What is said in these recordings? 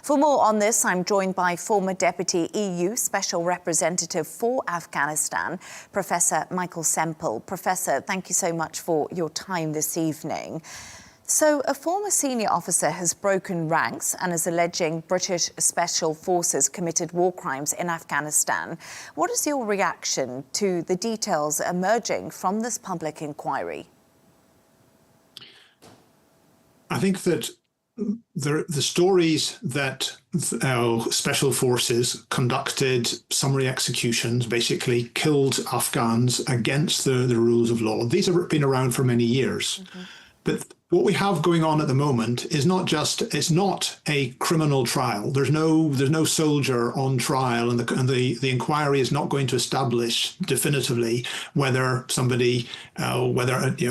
For more on this, I'm joined by former Deputy EU Special Representative for Afghanistan, Professor Michael Semple. Professor, thank you so much for your time this evening. So, a former senior officer has broken ranks and is alleging British Special Forces committed war crimes in Afghanistan. What is your reaction to the details emerging from this public inquiry? I think that the stories that our special forces conducted summary executions, basically killed Afghans against the rules of law, these have been around for many years. But what we have going on at the moment is it's not a criminal trial. There's no soldier on trial, and the inquiry is not going to establish definitively whether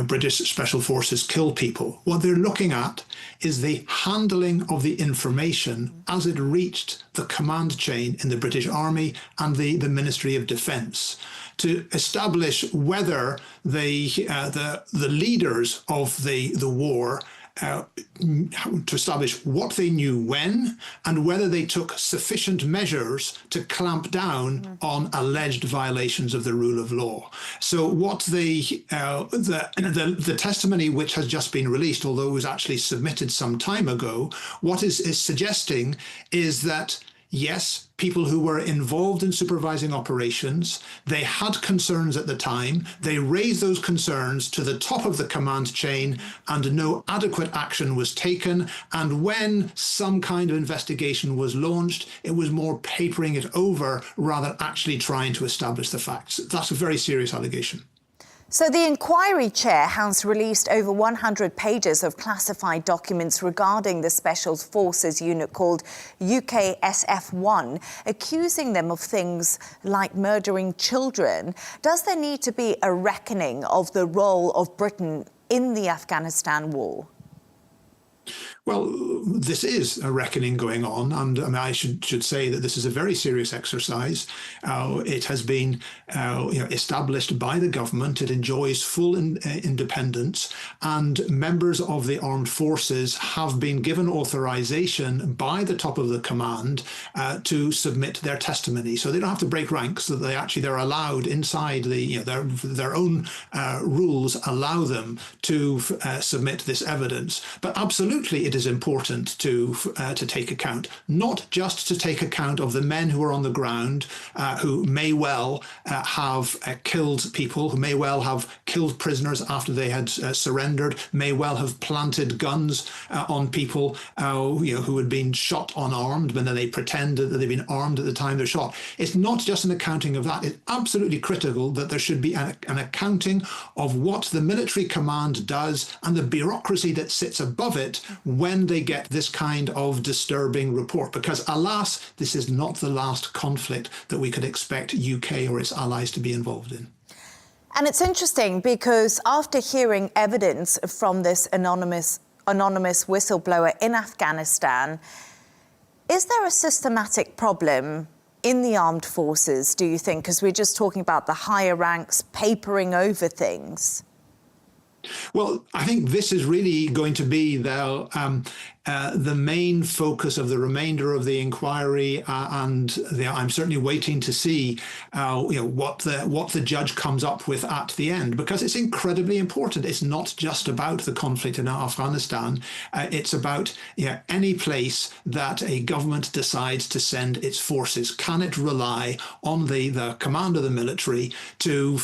British Special Forces kill people. What they're looking at is the handling of the information as it reached the command chain in the British Army and the Ministry of Defence, to establish whether the leaders of the war, to establish what they knew when, and whether they took sufficient measures to clamp down on alleged violations of the rule of law. So what the testimony which has just been released, although it was actually submitted some time ago, what is suggesting is that yes, people who were involved in supervising operations, they had concerns at the time, they raised those concerns to the top of the command chain, and no adequate action was taken. And when some kind of investigation was launched, it was more papering it over rather than actually trying to establish the facts. That's a very serious allegation. So the inquiry chair has released over 100 pages of classified documents regarding the Special Forces unit called UKSF-1, accusing them of things like murdering children. Does there need to be a reckoning of the role of Britain in the Afghanistan war? Well, this is a reckoning going on, and I should say that this is a very serious exercise. It has been established by the government. It enjoys full independence, and members of the armed forces have been given authorization by the top of the command to submit their testimony. So they don't have to break ranks. So they're allowed inside their own rules allow them to submit this evidence. But absolutely, it is important to take account, not just to take account of the men who are on the ground, who may well have killed people, who may well have killed prisoners after they had surrendered, may well have planted guns on people who had been shot unarmed, but then they pretended that they'd been armed at the time they're shot. It's not just an accounting of that. It's absolutely critical that there should be an accounting of what the military command does and the bureaucracy that sits above it when they get this kind of disturbing report, because alas, this is not the last conflict that we could expect UK or its allies to be involved in. And it's interesting because after hearing evidence from this anonymous whistleblower in Afghanistan, is there a systematic problem in the armed forces, do you think? Because we're just talking about the higher ranks papering over things. Well, I think this is really going to be the main focus of the remainder of the inquiry, and I'm certainly waiting to see what the judge comes up with at the end, because it's incredibly important. It's not just about the conflict in Afghanistan. It's about any place that a government decides to send its forces. Can it rely on the command of the military to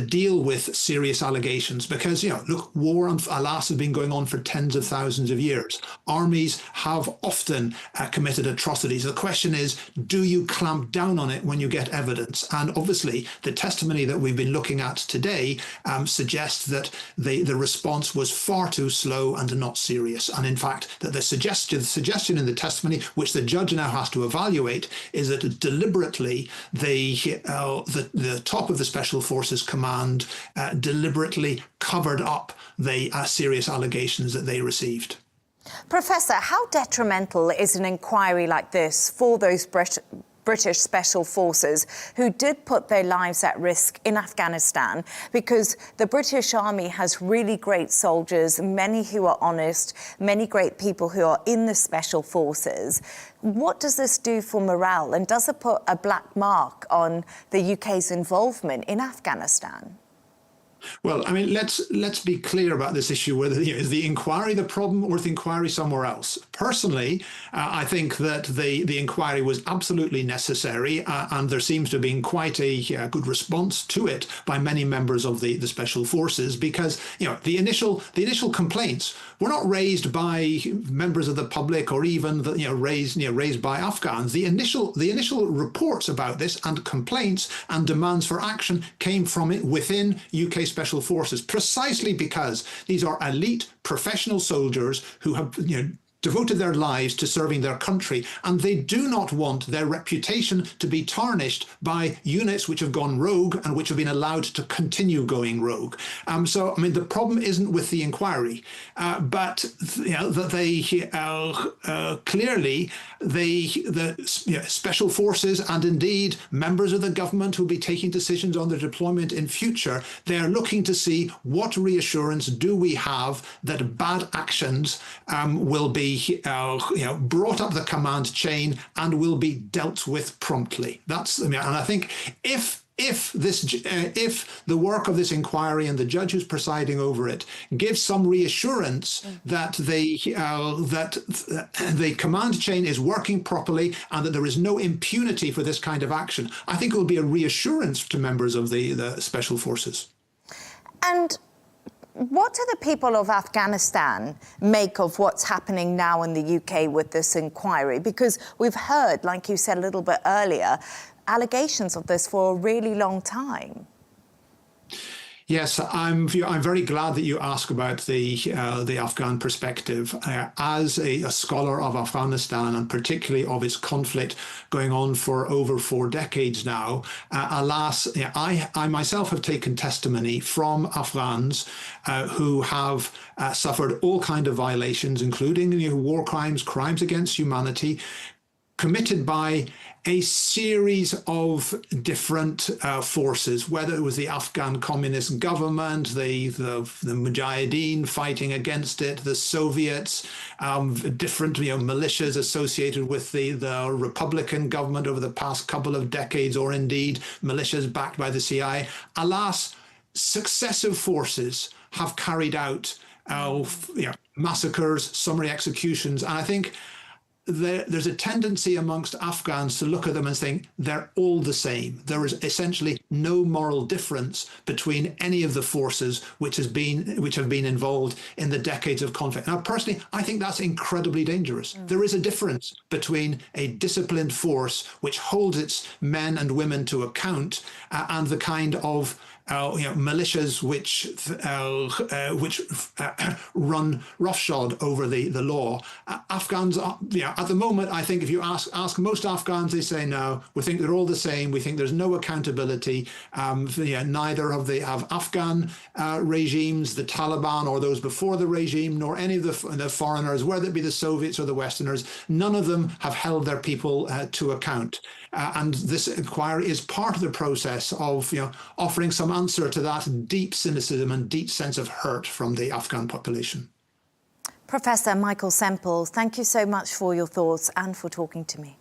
deal with serious allegations? Because look, war, alas, has been going on for tens of thousands of years. Armies have often committed atrocities. The question is, do you clamp down on it when you get evidence? And obviously, the testimony that we've been looking at today suggests that the response was far too slow and not serious. And in fact, that the suggestion in the testimony, which the judge now has to evaluate, is that deliberately the top of the Special Forces Command deliberately covered up the serious allegations that they received. Professor, how detrimental is an inquiry like this for those British Special Forces who did put their lives at risk in Afghanistan, because the British Army has really great soldiers, many who are honest, many great people who are in the Special Forces. What does this do for morale, and does it put a black mark on the UK's involvement in Afghanistan? Well, I mean, let's be clear about this issue. Whether is the inquiry the problem or is the inquiry somewhere else? Personally, I think that the inquiry was absolutely necessary, and there seems to have been quite a good response to it by many members of the Special Forces, because the initial complaints were not raised by members of the public or even raised by Afghans. The initial reports about this and complaints and demands for action came from within UK Special Forces, precisely because these are elite professional soldiers who have devoted their lives to serving their country, and they do not want their reputation to be tarnished by units which have gone rogue and which have been allowed to continue going rogue. So, I mean, the problem isn't with the inquiry, but that they clearly the Special Forces and indeed members of the government who will be taking decisions on their deployment in future, they are looking to see what reassurance do we have that bad actions will be brought up the command chain and will be dealt with promptly. And I think if the work of this inquiry and the judge who's presiding over it gives some reassurance that the command chain is working properly and that there is no impunity for this kind of action, I think it will be a reassurance to members of the Special Forces. And what do the people of Afghanistan make of what's happening now in the UK with this inquiry? Because we've heard, like you said a little bit earlier, allegations of this for a really long time. Yes, I'm very glad that you ask about the Afghan perspective. As a scholar of Afghanistan, and particularly of its conflict going on for over 4 decades now, alas, I myself have taken testimony from Afghans who have suffered all kinds of violations, including war crimes, crimes against humanity, committed by a series of different forces, whether it was the Afghan communist government, the Mujahideen fighting against it, the Soviets, different militias associated with the Republican government over the past couple of decades, or indeed militias backed by the CIA. Alas, successive forces have carried out massacres, summary executions, and I think there's a tendency amongst Afghans to look at them and think they're all the same. There is essentially no moral difference between any of the forces which have been involved in the decades of conflict. Now, personally, I think that's incredibly dangerous. There is a difference between a disciplined force which holds its men and women to account and the kind of militias which run roughshod over the law. Afghans, at the moment, I think if you ask most Afghans, they say no. We think they're all the same. We think there's no accountability. Neither have Afghan regimes, the Taliban or those before the regime, nor any of the foreigners, whether it be the Soviets or the Westerners. None of them have held their people to account. And this inquiry is part of the process of offering some answer to that deep cynicism and deep sense of hurt from the Afghan population. Professor Michael Semple, thank you so much for your thoughts and for talking to me.